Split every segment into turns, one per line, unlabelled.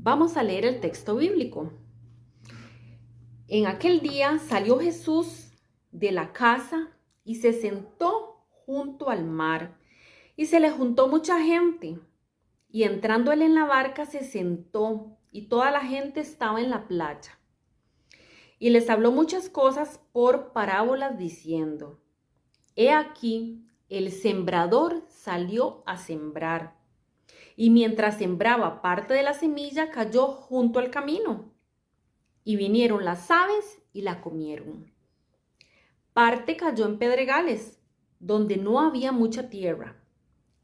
Vamos a leer el texto bíblico. En aquel día salió Jesús de la casa y se sentó junto al mar, y se le juntó mucha gente. Y entrando él en la barca se sentó, y toda la gente estaba en la playa. Y les habló muchas cosas por parábolas diciendo: He aquí, el sembrador salió a sembrar. Y mientras sembraba, parte de la semilla cayó junto al camino, y vinieron las aves y la comieron. Parte cayó en pedregales, donde no había mucha tierra,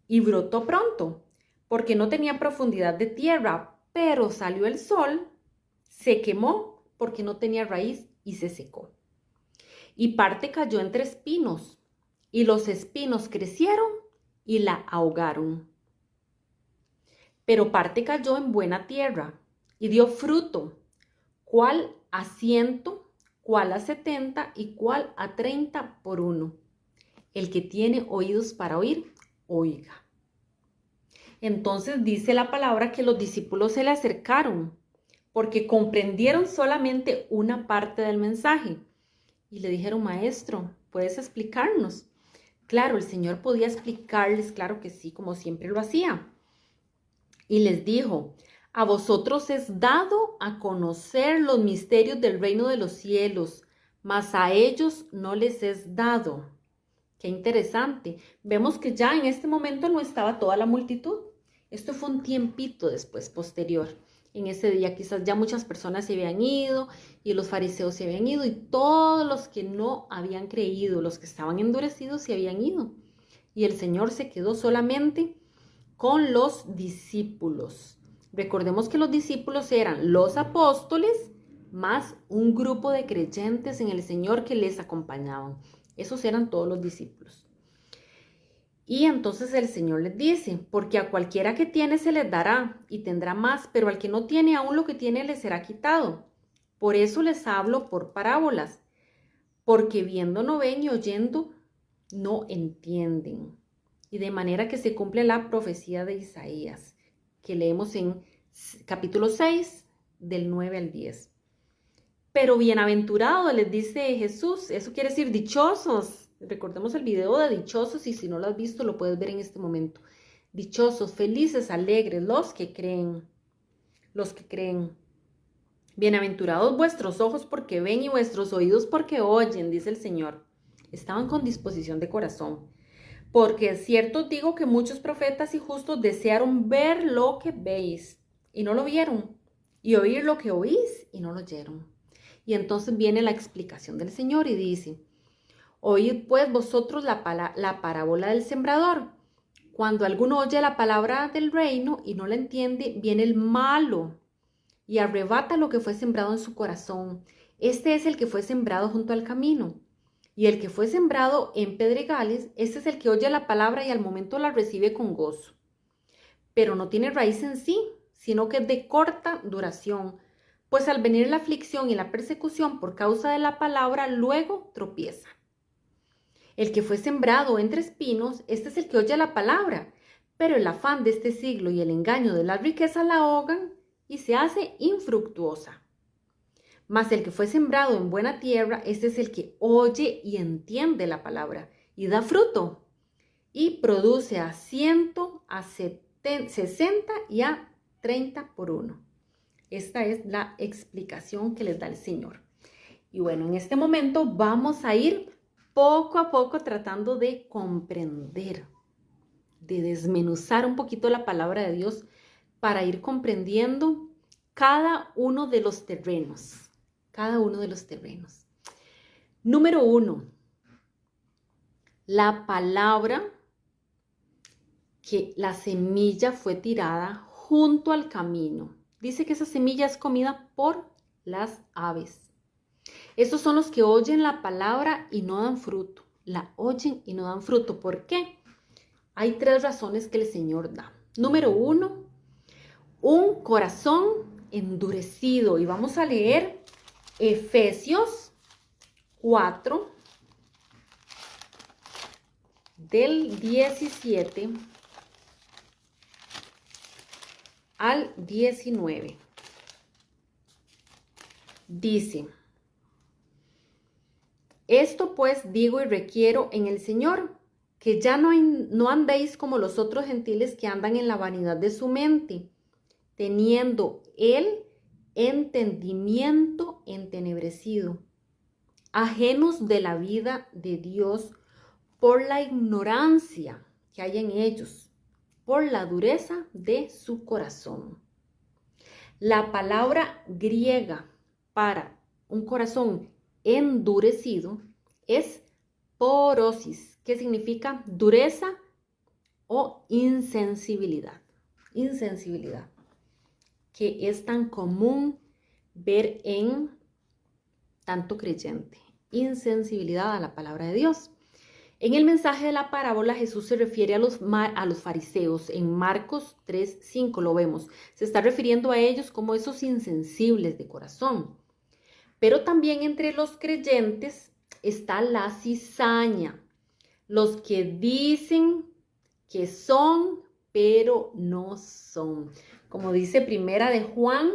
y brotó pronto, porque no tenía profundidad de tierra, pero salió el sol, se quemó, porque no tenía raíz, y se secó. Y parte cayó entre espinos, y los espinos crecieron y la ahogaron. Pero parte cayó en buena tierra, y dio fruto, cuál a 100, cuál a 70 y cuál a 30 por uno. El que tiene oídos para oír, oiga. Entonces dice la palabra que los discípulos se le acercaron porque comprendieron solamente una parte del mensaje y le dijeron: Maestro, ¿puedes explicarnos? Claro, el Señor podía explicarles, claro que sí, como siempre lo hacía. Y les dijo: a vosotros es dado a conocer los misterios del reino de los cielos, mas a ellos no les es dado. Qué interesante. Vemos que ya en este momento no estaba toda la multitud. Esto fue un tiempito después, posterior. En ese día quizás ya muchas personas se habían ido y los fariseos se habían ido y todos los que no habían creído, los que estaban endurecidos, se habían ido. Y el Señor se quedó solamente con los discípulos. Recordemos que los discípulos eran los apóstoles más un grupo de creyentes en el Señor que les acompañaban. Esos eran todos los discípulos. Y entonces el Señor les dice: porque a cualquiera que tiene se les dará y tendrá más, pero al que no tiene, aún lo que tiene le será quitado. Por eso les hablo por parábolas, porque viendo no ven y oyendo no entienden. Y de manera que se cumple la profecía de Isaías, que leemos en capítulo 6, del 9 al 10. Pero bienaventurados, les dice Jesús, eso quiere decir dichosos. Recordemos el video de dichosos y si no lo has visto lo puedes ver en este momento. Dichosos, felices, alegres, los que creen. Bienaventurados vuestros ojos porque ven y vuestros oídos porque oyen, dice el Señor. Estaban con disposición de corazón. Porque es cierto os digo que muchos profetas y justos desearon ver lo que veis y no lo vieron, y oír lo que oís y no lo oyeron. Y entonces viene la explicación del Señor y dice: oíd pues vosotros la parábola del sembrador. Cuando alguno oye la palabra del reino y no la entiende, viene el malo y arrebata lo que fue sembrado en su corazón. Este es el que fue sembrado junto al camino. Y el que fue sembrado en pedregales, este es el que oye la palabra y al momento la recibe con gozo. Pero no tiene raíz en sí, sino que es de corta duración. Pues al venir la aflicción y la persecución por causa de la palabra, luego tropieza. El que fue sembrado entre espinos, este es el que oye la palabra, pero el afán de este siglo y el engaño de la riqueza la ahogan y se hace infructuosa. Mas el que fue sembrado en buena tierra, este es el que oye y entiende la palabra y da fruto y produce a 100, a 60 y a 30 por uno. Esta es la explicación que les da el Señor. Y bueno, en este momento vamos a ir poco a poco tratando de comprender, de desmenuzar un poquito la palabra de Dios para ir comprendiendo cada uno de los terrenos. Número 1, la palabra que la semilla fue tirada junto al camino. Dice que esa semilla es comida por las aves. Estos son los que oyen la palabra y no dan fruto. La oyen y no dan fruto. ¿Por qué? Hay 3 razones que el Señor da. Número 1, un corazón endurecido. Y vamos a leer Efesios 4, del 17 al 19. dice, esto pues digo y requiero en el Señor, que ya no andéis como los otros gentiles que andan en la vanidad de su mente, teniendo el entendimiento entenebrecido, ajenos de la vida de Dios por la ignorancia que hay en ellos, por la dureza de su corazón. La palabra griega para un corazón endurecido es porosis, que significa dureza o insensibilidad. Insensibilidad, que es tan común ver en tanto creyente. Insensibilidad a la palabra de Dios. En el mensaje de la parábola, Jesús se refiere a los fariseos. En Marcos 3:5 lo vemos. Se está refiriendo a ellos como esos insensibles de corazón. Pero también entre los creyentes está la cizaña. Los que dicen que son, pero no son. Como dice Primera de Juan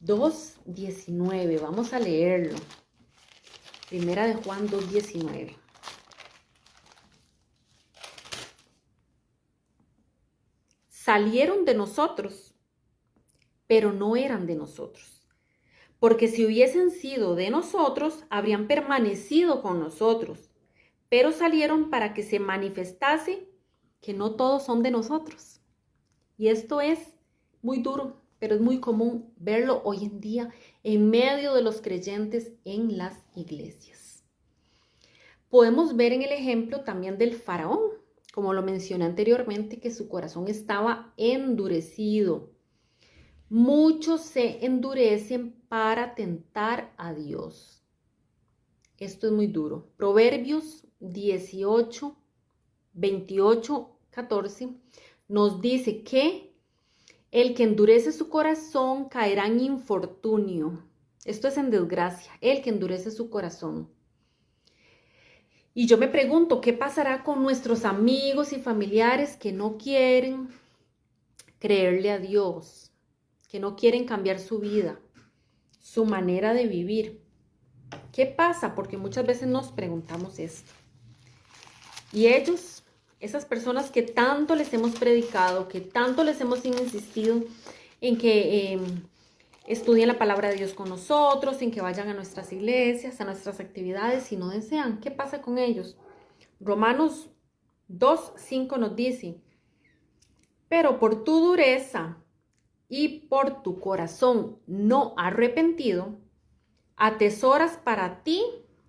2:19. Vamos a leerlo. Primera de Juan 2:19. Salieron de nosotros, pero no eran de nosotros. Porque si hubiesen sido de nosotros, habrían permanecido con nosotros. Pero salieron para que se manifestase que no todos son de nosotros. Y esto es muy duro, pero es muy común verlo hoy en día en medio de los creyentes en las iglesias. Podemos ver en el ejemplo también del faraón, como lo mencioné anteriormente, que su corazón estaba endurecido. Muchos se endurecen para tentar a Dios. Esto es muy duro. Proverbios 18, 28, 14 nos dice que el que endurece su corazón caerá en infortunio. Esto es en desgracia, el que endurece su corazón. Y yo me pregunto, ¿qué pasará con nuestros amigos y familiares que no quieren creerle a Dios, que no quieren cambiar su vida, su manera de vivir? ¿Qué pasa? Porque muchas veces nos preguntamos esto. Y ellos, esas personas que tanto les hemos predicado, que tanto les hemos insistido en que estudien la palabra de Dios con nosotros, en que vayan a nuestras iglesias, a nuestras actividades, si no desean, ¿qué pasa con ellos? Romanos 2:5 nos dice, pero por tu dureza y por tu corazón no arrepentido, atesoras para ti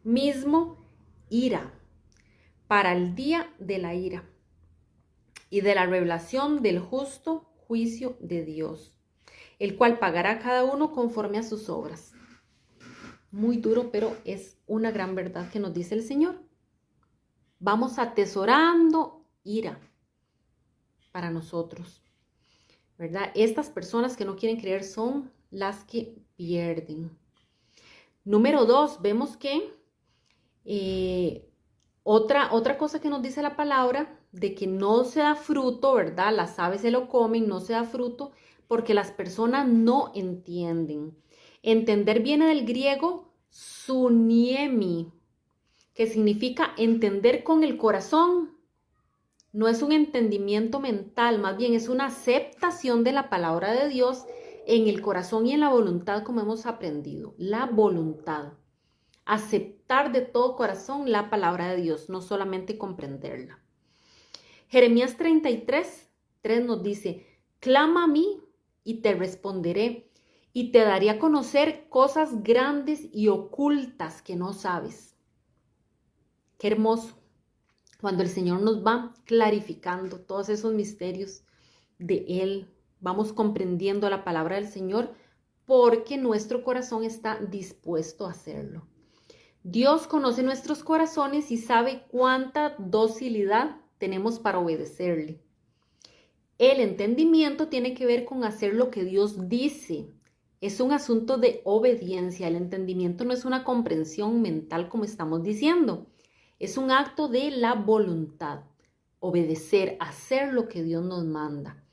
mismo ira, para el día de la ira y de la revelación del justo juicio de Dios, el cual pagará a cada uno conforme a sus obras. Muy duro, pero es una gran verdad que nos dice el Señor. Vamos atesorando ira para nosotros, ¿verdad? Estas personas que no quieren creer son las que pierden. Número 2, vemos que otra cosa que nos dice la palabra, de que no se da fruto, ¿verdad? Las aves se lo comen, no se da fruto, porque las personas no entienden. Entender viene del griego suniemi, que significa entender con el corazón. No es un entendimiento mental, más bien es una aceptación de la palabra de Dios en el corazón y en la voluntad, como hemos aprendido. La voluntad. Aceptar de todo corazón la palabra de Dios, no solamente comprenderla. Jeremías 33:3 nos dice, clama a mí y te responderé y te daré a conocer cosas grandes y ocultas que no sabes. Qué hermoso cuando el Señor nos va clarificando todos esos misterios de Él. Vamos comprendiendo la palabra del Señor porque nuestro corazón está dispuesto a hacerlo. Dios conoce nuestros corazones y sabe cuánta docilidad tenemos para obedecerle. El entendimiento tiene que ver con hacer lo que Dios dice. Es un asunto de obediencia. El entendimiento no es una comprensión mental como estamos diciendo. Es un acto de la voluntad. Obedecer, hacer lo que Dios nos manda.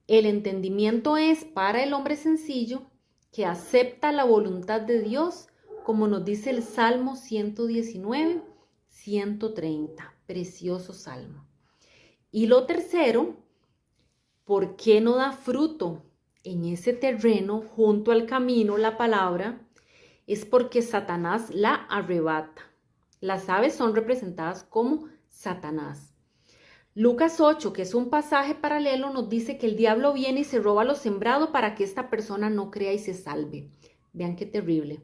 El entendimiento es para el hombre sencillo que acepta la voluntad de Dios, como nos dice el Salmo 119, 130. Precioso salmo. Y lo tercero, ¿por qué no da fruto en ese terreno junto al camino la palabra? Es porque Satanás la arrebata. Las aves son representadas como Satanás. Lucas 8, que es un pasaje paralelo, nos dice que el diablo viene y se roba lo sembrado para que esta persona no crea y se salve. Vean qué terrible.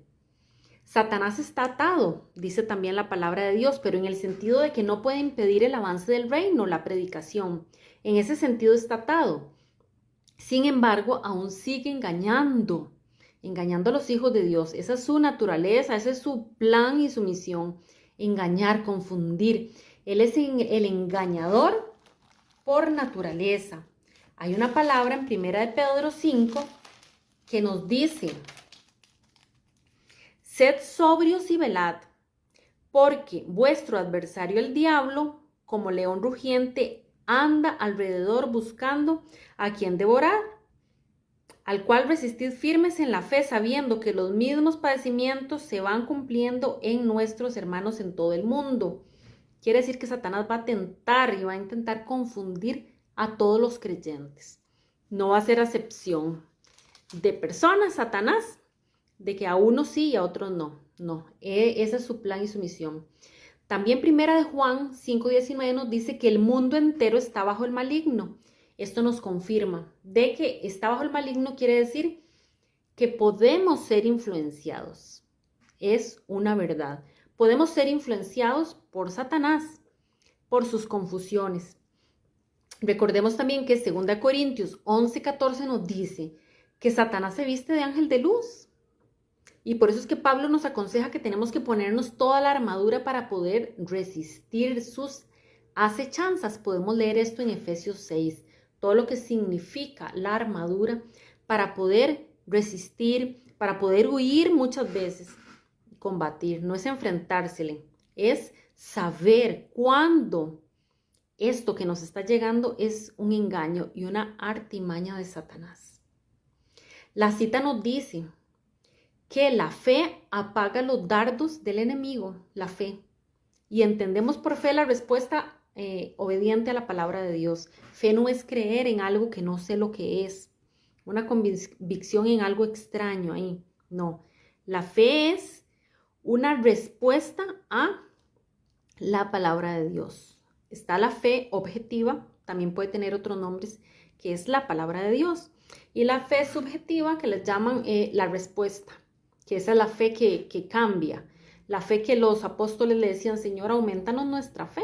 Satanás está atado, dice también la palabra de Dios, pero en el sentido de que no puede impedir el avance del reino, la predicación. En ese sentido está atado. Sin embargo, aún sigue engañando a los hijos de Dios. Esa es su naturaleza, ese es su plan y su misión. Engañar, confundir. Él es el engañador por naturaleza. Hay una palabra en 1 de Pedro 5 que nos dice: sed sobrios y velad, porque vuestro adversario el diablo, como león rugiente, anda alrededor buscando a quien devorar, al cual resistid firmes en la fe, sabiendo que los mismos padecimientos se van cumpliendo en nuestros hermanos en todo el mundo. Quiere decir que Satanás va a tentar y va a intentar confundir a todos los creyentes. No va a ser acepción de personas, Satanás, de que a unos sí y a otros no. No, ese es su plan y su misión. También 1 de Juan 5:19 nos dice que el mundo entero está bajo el maligno. Esto nos confirma de que está bajo el maligno, quiere decir que podemos ser influenciados. Es una verdad. Podemos ser influenciados por Satanás, por sus confusiones. Recordemos también que 2 Corintios 11:14 nos dice que Satanás se viste de ángel de luz. Y por eso es que Pablo nos aconseja que tenemos que ponernos toda la armadura para poder resistir sus acechanzas. Podemos leer esto en Efesios 6, todo lo que significa la armadura para poder resistir, para poder huir muchas veces, combatir. No es enfrentársele, es saber cuándo esto que nos está llegando es un engaño y una artimaña de Satanás. La cita nos dice que la fe apaga los dardos del enemigo, la fe. Y entendemos por fe la respuesta obediente a la palabra de Dios. Fe no es creer en algo que no sé lo que es, una convicción en algo extraño ahí. No, la fe es una respuesta a la palabra de Dios. Está la fe objetiva, también puede tener otros nombres, que es la palabra de Dios. Y la fe subjetiva, que les llaman la respuesta, que esa es la fe que cambia. La fe que los apóstoles le decían: Señor, aumentanos nuestra fe.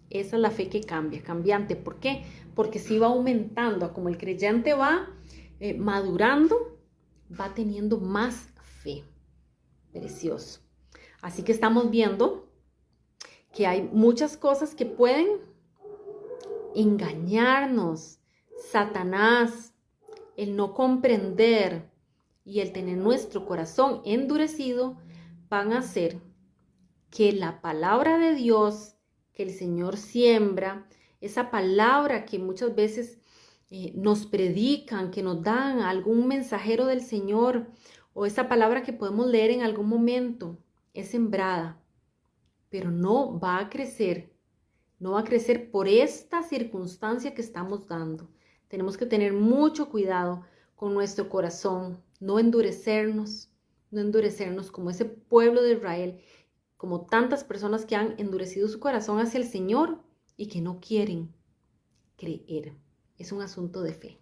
Esa es la fe que cambia, cambiante. ¿Por qué? Porque si va aumentando, como el creyente va madurando, va teniendo más fe. Precioso. Así que estamos viendo que hay muchas cosas que pueden engañarnos. Satanás, el no comprender y el tener nuestro corazón endurecido van a hacer que la palabra de Dios que el Señor siembra, esa palabra que muchas veces nos predican, que nos dan algún mensajero del Señor, o esa palabra que podemos leer en algún momento, es sembrada, pero no va a crecer por esta circunstancia que estamos dando. Tenemos que tener mucho cuidado con nuestro corazón, no endurecernos como ese pueblo de Israel, como tantas personas que han endurecido su corazón hacia el Señor y que no quieren creer. Es un asunto de fe.